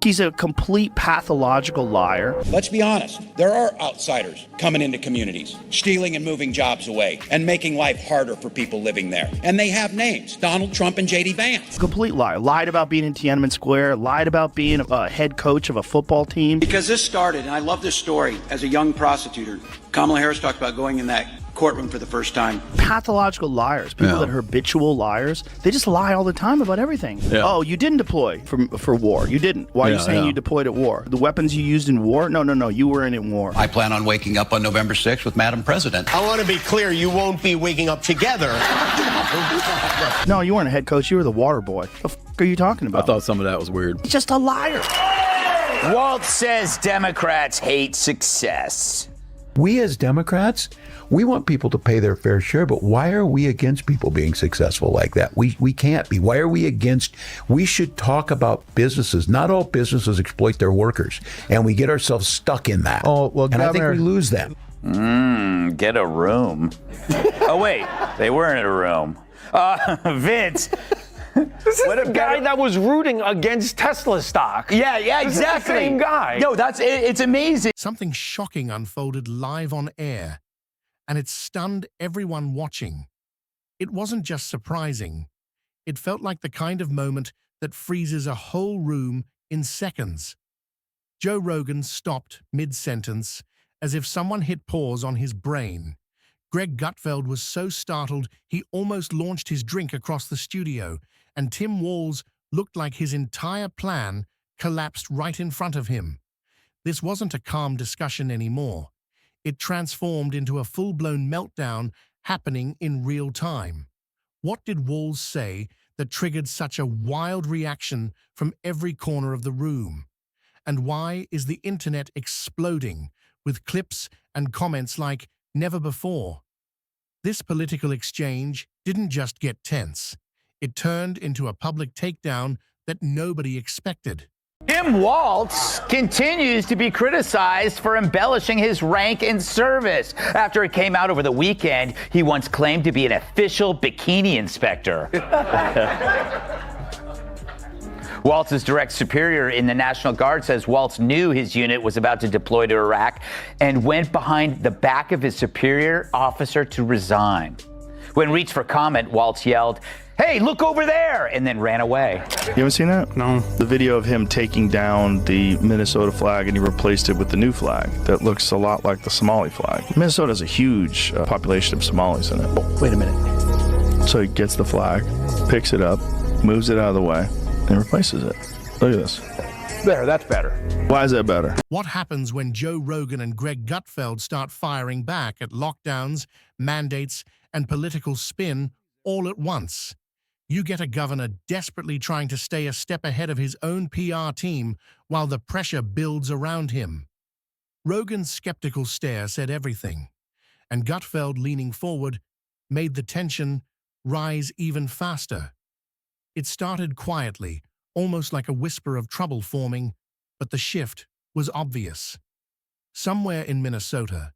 He's a complete pathological liar. Let's be honest. There are outsiders coming into communities, stealing and moving jobs away, and making life harder for people living there. And they have names: Donald Trump and J.D. Vance. Complete liar. Lied about being in Tiananmen Square. Lied about being a head coach of a football team. Because this started, and I love this story, as a young prosecutor. Kamala Harris talked about going in that courtroom for the first time. Pathological liars. People that are habitual liars. They just lie all the time about everything. Yeah. Oh, you didn't deploy for war. You didn't. Why are you saying you deployed at war? The weapons you used in war? No. You were in war. I plan on waking up on November 6th with Madam President. I want to be clear, you won't be waking up together. No, you weren't a head coach. You were the water boy. The f*** are you talking about? I thought some of that was weird. He's just a liar. Walz says Democrats hate success. We as Democrats, we want people to pay their fair share, but why are we against people being successful like that? We can't be. Why are we against? We should talk about businesses. Not all businesses exploit their workers, and we get ourselves stuck in that. Oh, well, and I think we lose them. Get a room. Oh, wait, they weren't in a room. Vince. This is the guy that was rooting against Tesla stock. Yeah, exactly. This is the same guy. No, it's amazing. Something shocking unfolded live on air, and it stunned everyone watching. It wasn't just surprising. It felt like the kind of moment that freezes a whole room in seconds. Joe Rogan stopped mid-sentence as if someone hit pause on his brain. Greg Gutfeld was so startled he almost launched his drink across the studio, and Tim Walz looked like his entire plan collapsed right in front of him. This wasn't a calm discussion anymore. It transformed into a full-blown meltdown happening in real time. What did Walz say that triggered such a wild reaction from every corner of the room? And why is the internet exploding with clips and comments like never before? This political exchange didn't just get tense. It turned into a public takedown that nobody expected. Tim Walz continues to be criticized for embellishing his rank and service. After it came out over the weekend, he once claimed to be an official bikini inspector. Walz's direct superior in the National Guard says Walz knew his unit was about to deploy to Iraq and went behind the back of his superior officer to resign. When reached for comment, Walz yelled, "Hey, look over there," and then ran away. You haven't seen that? No. The video of him taking down the Minnesota flag and he replaced it with the new flag that looks a lot like the Somali flag. Minnesota has a huge population of Somalis in it. Oh, wait a minute. So he gets the flag, picks it up, moves it out of the way, and replaces it. Look at this. There, that's better. Why is that better? What happens when Joe Rogan and Greg Gutfeld start firing back at lockdowns, mandates, and political spin all at once? You get a governor desperately trying to stay a step ahead of his own PR team while the pressure builds around him. Rogan's skeptical stare said everything, and Gutfeld leaning forward made the tension rise even faster. It started quietly, almost like a whisper of trouble forming, but the shift was obvious. Somewhere in Minnesota,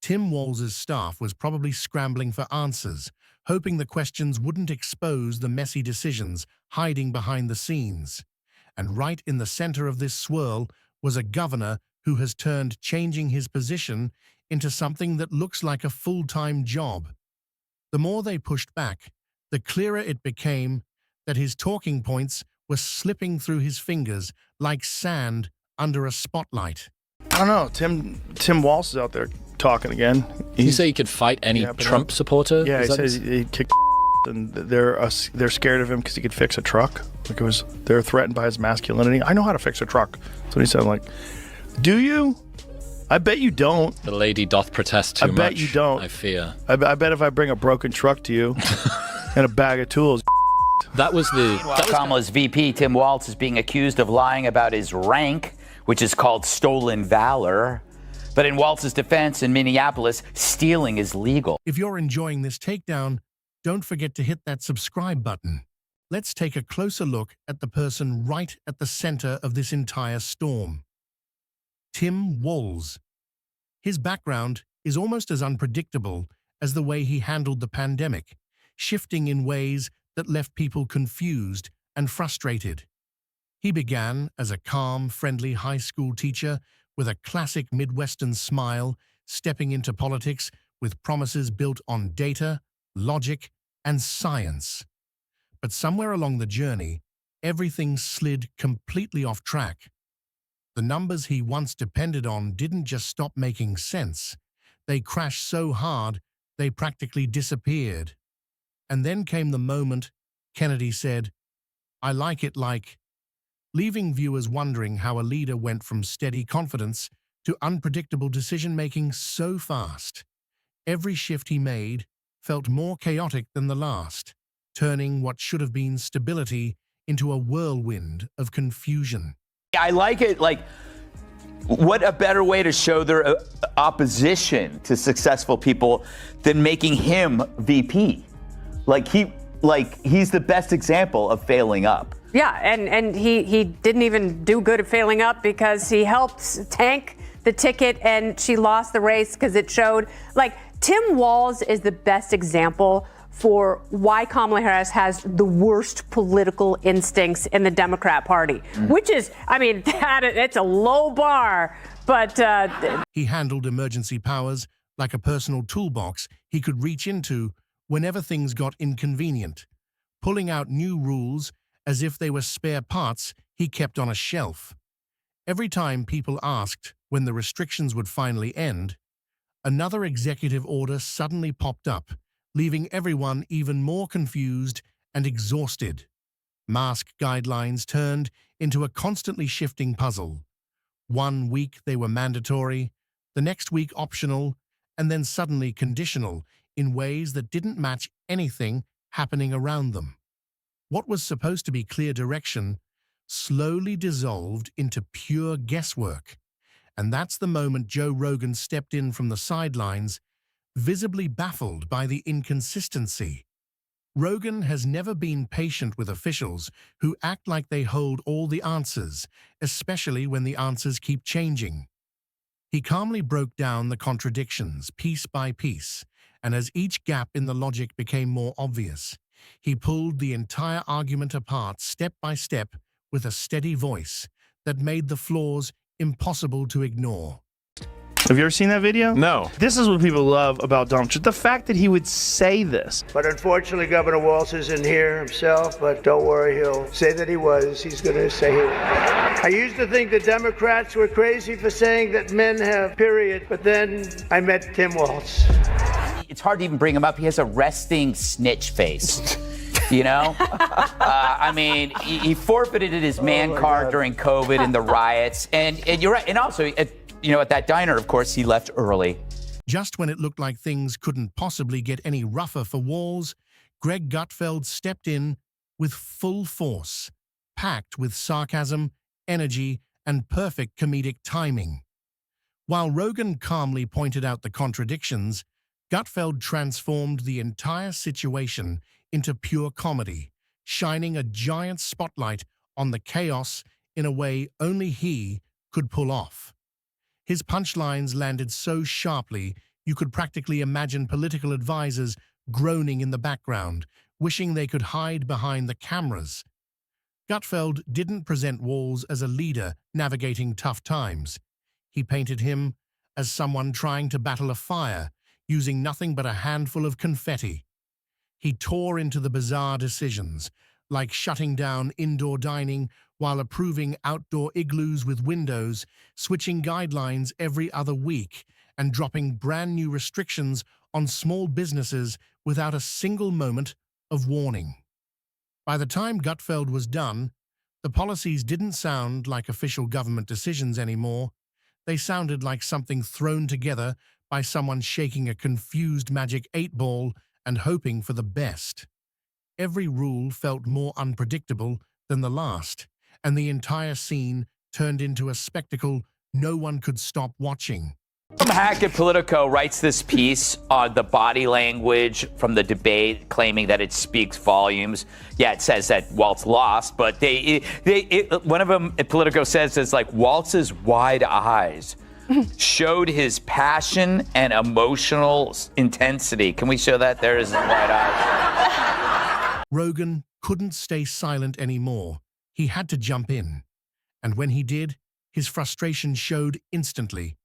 Tim Walz's staff was probably scrambling for answers, hoping the questions wouldn't expose the messy decisions hiding behind the scenes. And right in the center of this swirl was a governor who has turned changing his position into something that looks like a full-time job. The more they pushed back, the clearer it became that his talking points were slipping through his fingers like sand under a spotlight. I don't know. Tim Walz is out there talking again. Did you say he could fight any Trump supporter? Yeah, he says he kicked and they're scared of him because he could fix a truck. Like they're threatened by his masculinity. I know how to fix a truck. That's what he said. I'm like, do you? I bet you don't. The lady doth protest too much. I bet you don't. I fear. I bet if I bring a broken truck to you and a bag of tools. That was the... Kamala's VP, Tim Walz, is being accused of lying about his rank, which is called stolen valor. But in Walz's defense in Minneapolis, stealing is legal. If you're enjoying this takedown, don't forget to hit that subscribe button. Let's take a closer look at the person right at the center of this entire storm. Tim Walz. His background is almost as unpredictable as the way he handled the pandemic, shifting in ways that left people confused and frustrated. He began as a calm, friendly high school teacher with a classic Midwestern smile, stepping into politics with promises built on data, logic, and science. But somewhere along the journey, everything slid completely off track. The numbers he once depended on didn't just stop making sense. They crashed so hard, they practically disappeared. And then came the moment Kennedy said, "I like it like," leaving viewers wondering how a leader went from steady confidence to unpredictable decision-making so fast. Every shift he made felt more chaotic than the last, turning what should have been stability into a whirlwind of confusion. I like it. Like, what a better way to show their opposition to successful people than making him VP. He's the best example of failing up. Yeah, and he didn't even do good at failing up because he helped tank the ticket and she lost the race because it showed, like, Tim Walz is the best example for why Kamala Harris has the worst political instincts in the Democrat Party, which is, I mean, it's a low bar, but... He handled emergency powers like a personal toolbox he could reach into whenever things got inconvenient, pulling out new rules as if they were spare parts he kept on a shelf. Every time people asked when the restrictions would finally end, another executive order suddenly popped up, leaving everyone even more confused and exhausted. Mask guidelines turned into a constantly shifting puzzle. One week they were mandatory, the next week optional, and then suddenly conditional in ways that didn't match anything happening around them. What was supposed to be clear direction slowly dissolved into pure guesswork. And that's the moment Joe Rogan stepped in from the sidelines, visibly baffled by the inconsistency. Rogan has never been patient with officials who act like they hold all the answers, especially when the answers keep changing. He calmly broke down the contradictions piece by piece, and as each gap in the logic became more obvious, he pulled the entire argument apart step by step with a steady voice that made the flaws impossible to ignore. Have you ever seen that video? No. This is what people love about Donald Trump. The fact that he would say this. But unfortunately, Governor Walz isn't here himself, but don't worry, he'll say that he was. He's going to say he was. I used to think the Democrats were crazy for saying that men have period, but then I met Tim Walz. It's hard to even bring him up. He has a resting snitch face. You know? I mean, he forfeited his man card during COVID and the riots. And you're right. And also, at that diner, of course, he left early. Just when it looked like things couldn't possibly get any rougher for Walz, Greg Gutfeld stepped in with full force, packed with sarcasm, energy, and perfect comedic timing. While Rogan calmly pointed out the contradictions, Gutfeld transformed the entire situation into pure comedy, shining a giant spotlight on the chaos in a way only he could pull off. His punchlines landed so sharply you could practically imagine political advisors groaning in the background, wishing they could hide behind the cameras. Gutfeld didn't present Walz as a leader navigating tough times. He painted him as someone trying to battle a fire, using nothing but a handful of confetti. He tore into the bizarre decisions, like shutting down indoor dining while approving outdoor igloos with windows, switching guidelines every other week, and dropping brand new restrictions on small businesses without a single moment of warning. By the time Gutfeld was done, the policies didn't sound like official government decisions anymore. They sounded like something thrown together by someone shaking a confused magic 8-ball and hoping for the best. Every rule felt more unpredictable than the last, and the entire scene turned into a spectacle no one could stop watching. Tom Hack at Politico writes this piece on the body language from the debate, claiming that it speaks volumes. Yeah, it says that Walz lost, but one of them at Politico says it's like Walz's wide eyes showed his passion and emotional intensity. Can we show that? There is his wide eyes. Rogan couldn't stay silent anymore. He had to jump in, and when he did, his frustration showed instantly.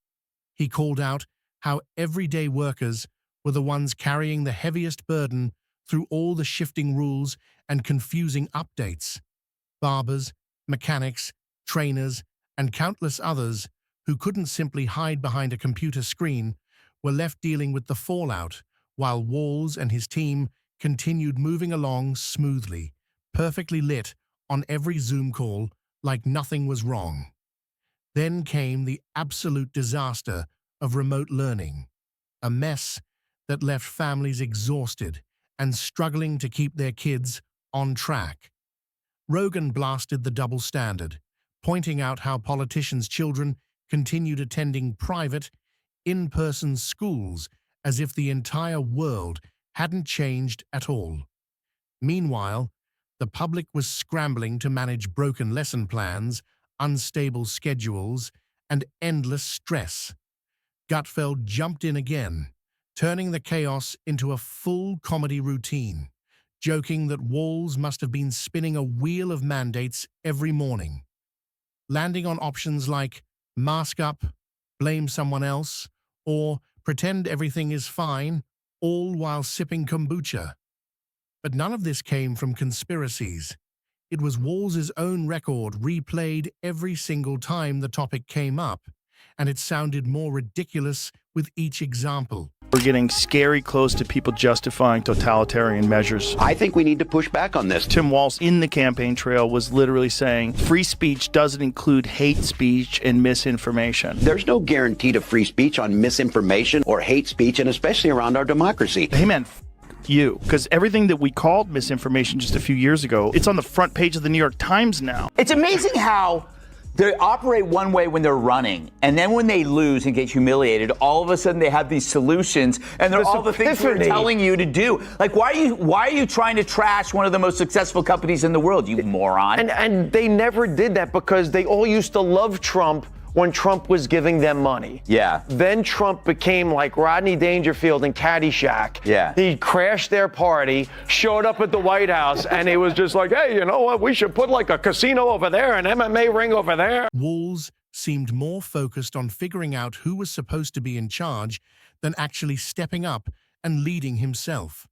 He called out how everyday workers were the ones carrying the heaviest burden through all the shifting rules and confusing updates. Barbers, mechanics, trainers, and countless others who couldn't simply hide behind a computer screen were left dealing with the fallout, while Walz and his team continued moving along smoothly, perfectly lit on every Zoom call like nothing was wrong. Then came the absolute disaster of remote learning, a mess that left families exhausted and struggling to keep their kids on track. Rogan blasted the double standard, pointing out how politicians' children continued attending private, in-person schools as if the entire world hadn't changed at all. Meanwhile, the public was scrambling to manage broken lesson plans, unstable schedules, and endless stress. Gutfeld jumped in again, turning the chaos into a full comedy routine, joking that Walz must have been spinning a wheel of mandates every morning, landing on options like mask up, blame someone else, or pretend everything is fine, all while sipping kombucha. But none of this came from conspiracies. It was Walz's own record replayed every single time the topic came up, and it sounded more ridiculous with each example. We're getting scary close to people justifying totalitarian measures. I think we need to push back on this. Tim Walz in the campaign trail was literally saying free speech doesn't include hate speech and misinformation. There's no guarantee to free speech on misinformation or hate speech, and especially around our democracy. Hey man, you, because everything that we called misinformation just a few years ago, it's on the front page of the New York Times now. It's amazing how they operate one way when they're running, and then when they lose and get humiliated, all of a sudden they have these solutions, and they're all the things we're telling you to do. Like, why are you trying to trash one of the most successful companies in the world, you moron? And they never did that because they all used to love Trump when Trump was giving them money. Yeah. Then Trump became like Rodney Dangerfield in Caddyshack. Yeah. He crashed their party, showed up at the White House, and he was just like, hey, you know what? We should put like a casino over there, an MMA ring over there. Walz seemed more focused on figuring out who was supposed to be in charge than actually stepping up and leading himself.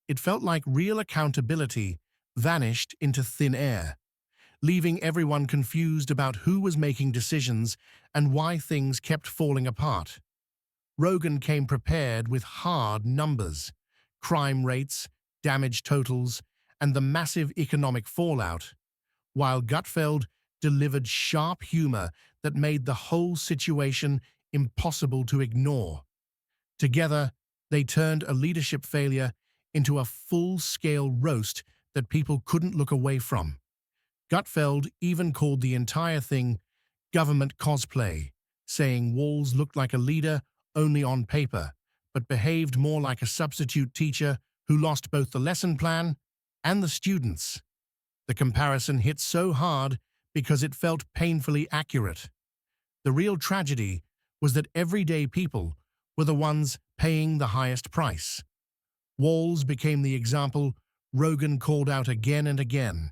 It felt like real accountability vanished into thin air, leaving everyone confused about who was making decisions and why things kept falling apart. Rogan came prepared with hard numbers, crime rates, damage totals, and the massive economic fallout, while Gutfeld delivered sharp humor that made the whole situation impossible to ignore. Together, they turned a leadership failure into a full-scale roast that people couldn't look away from. Gutfeld even called the entire thing government cosplay, saying Walz looked like a leader only on paper, but behaved more like a substitute teacher who lost both the lesson plan and the students. The comparison hit so hard because it felt painfully accurate. The real tragedy was that everyday people were the ones paying the highest price. Walz became the example Rogan called out again and again,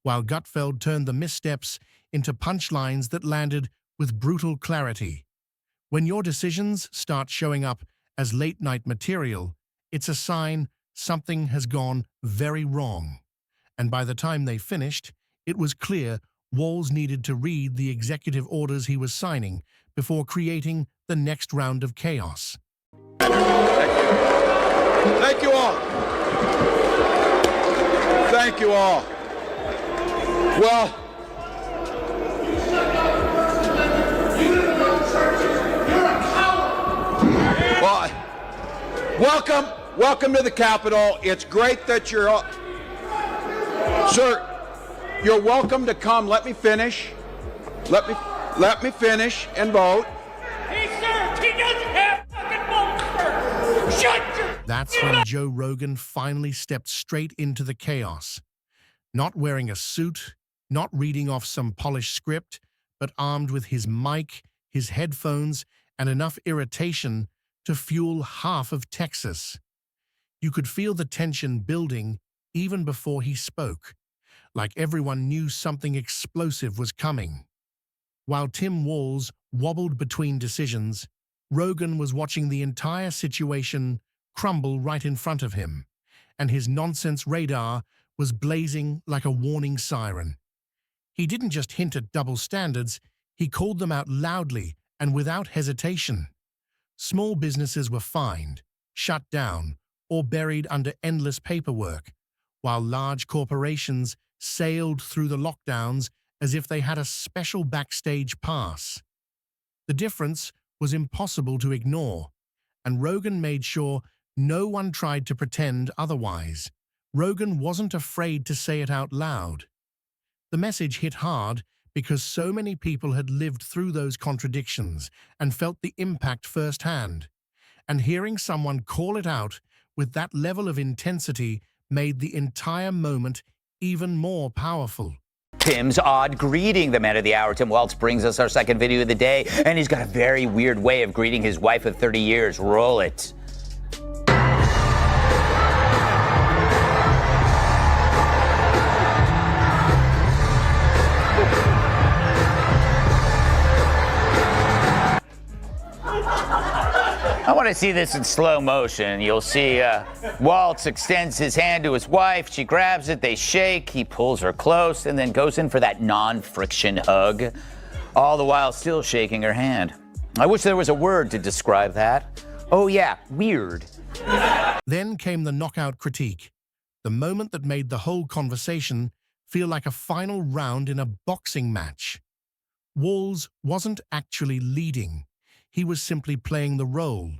while Gutfeld turned the missteps into punchlines that landed with brutal clarity. When your decisions start showing up as late-night material, it's a sign something has gone very wrong. And by the time they finished, it was clear Walz needed to read the executive orders he was signing before creating the next round of chaos. Thank you all. Thank you all. Well, welcome to the Capitol. It's great that you're all, sir, you're welcome to come. Let me finish. Let me finish and vote. Hey, sir, he doesn't have fucking votes, sir. Shut your... That's when Joe Rogan finally stepped straight into the chaos. Not wearing a suit, not reading off some polished script, but armed with his mic, his headphones, and enough irritation to fuel half of Texas. You could feel the tension building even before he spoke, like everyone knew something explosive was coming. While Tim Walz wobbled between decisions, Rogan was watching the entire situation crumble right in front of him, and his nonsense radar was blazing like a warning siren. He didn't just hint at double standards, he called them out loudly and without hesitation. Small businesses were fined, shut down, or buried under endless paperwork, while large corporations sailed through the lockdowns as if they had a special backstage pass. The difference was impossible to ignore, and Rogan made sure no one tried to pretend otherwise. Rogan wasn't afraid to say it out loud. The message hit hard because so many people had lived through those contradictions and felt the impact firsthand. And hearing someone call it out with that level of intensity made the entire moment even more powerful. Tim's odd greeting. The man of the hour, Tim Walz, brings us our second video of the day, and he's got a very weird way of greeting his wife of 30 years. Roll it. I want to see this in slow motion. You'll see Walz extends his hand to his wife. She grabs it. They shake. He pulls her close and then goes in for that non-friction hug, all the while still shaking her hand. I wish there was a word to describe that. Oh, yeah, weird. Then came the knockout critique, the moment that made the whole conversation feel like a final round in a boxing match. Walz wasn't actually leading. He was simply playing the role,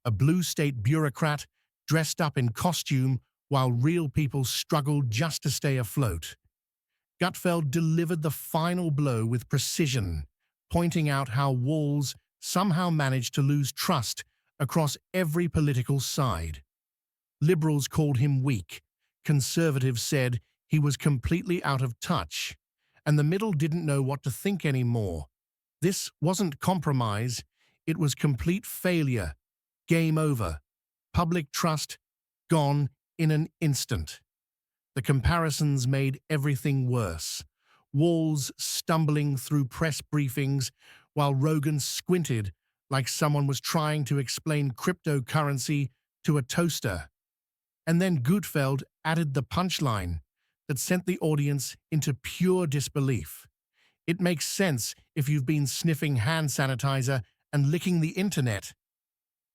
a blue state bureaucrat dressed up in costume while real people struggled just to stay afloat. Gutfeld delivered the final blow with precision, pointing out how Walz somehow managed to lose trust across every political side. Liberals called him weak, conservatives said he was completely out of touch, and the middle didn't know what to think anymore. This wasn't compromise. It was complete failure, game over, public trust gone in an instant. The comparisons made everything worse. Walz stumbling through press briefings while Rogan squinted like someone was trying to explain cryptocurrency to a toaster. And then Gutfeld added the punchline that sent the audience into pure disbelief. It makes sense if you've been sniffing hand sanitizer and licking the internet.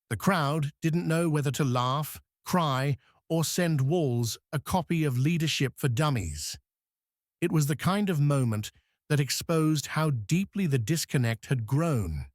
The crowd didn't know whether to laugh, cry, or send Walz a copy of Leadership for Dummies. It was the kind of moment that exposed how deeply the disconnect had grown,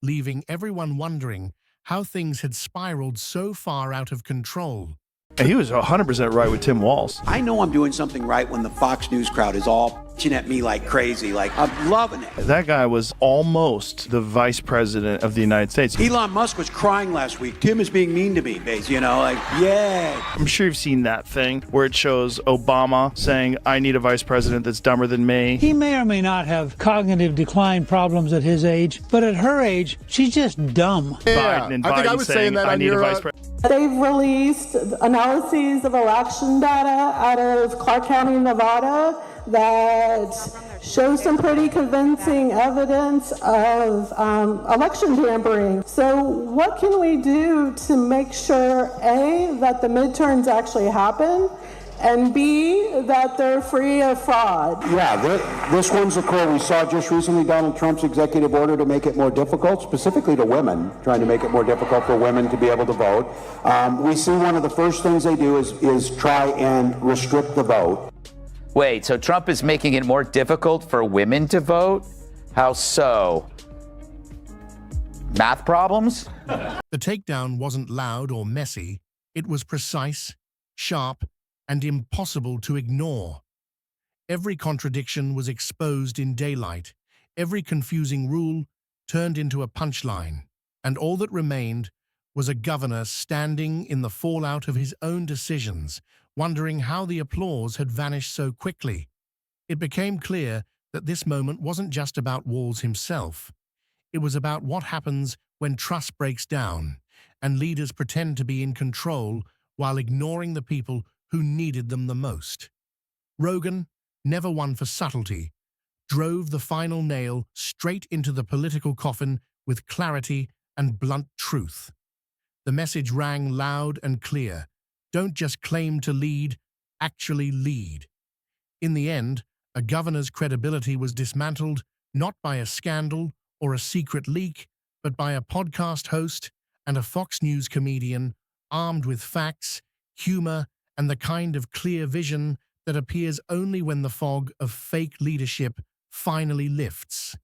leaving everyone wondering how things had spiraled so far out of control. He was 100% right with Tim Walz. I know I'm doing something right when the Fox News crowd is all pitching at me like crazy. Like, I'm loving it. That guy was almost the vice president of the United States. Elon Musk was crying last week. Tim is being mean to me, you know, like, yeah. I'm sure you've seen that thing where it shows Obama saying, I need a vice president that's dumber than me. He may or may not have cognitive decline problems at his age, but at her age, she's just dumb. Yeah, Biden and I think Biden I was saying, saying that I on need your, a vice president. They've released analyses of election data out of Clark County, Nevada, that show some pretty convincing evidence of election tampering. So what can we do to make sure, A, that the midterms actually happen, and B, that they're free of fraud? Yeah, this one's a core. We saw just recently Donald Trump's executive order to make it more difficult, specifically to women, trying to make it more difficult for women to be able to vote. We see one of the first things they do is try and restrict the vote. Wait, so Trump is making it more difficult for women to vote? How so? Math problems? The takedown wasn't loud or messy. It was precise, sharp, and impossible to ignore. Every contradiction was exposed in daylight. Every confusing rule turned into a punchline. And all that remained was a governor standing in the fallout of his own decisions, wondering how the applause had vanished so quickly. It became clear that this moment wasn't just about Walz himself. It was about what happens when trust breaks down and leaders pretend to be in control while ignoring the people who needed them the most. Rogan, never one for subtlety, drove the final nail straight into the political coffin with clarity and blunt truth. The message rang loud and clear. Don't just claim to lead, actually lead. In the end, a governor's credibility was dismantled not by a scandal or a secret leak, but by a podcast host and a Fox News comedian armed with facts, humor, and the kind of clear vision that appears only when the fog of fake leadership finally lifts.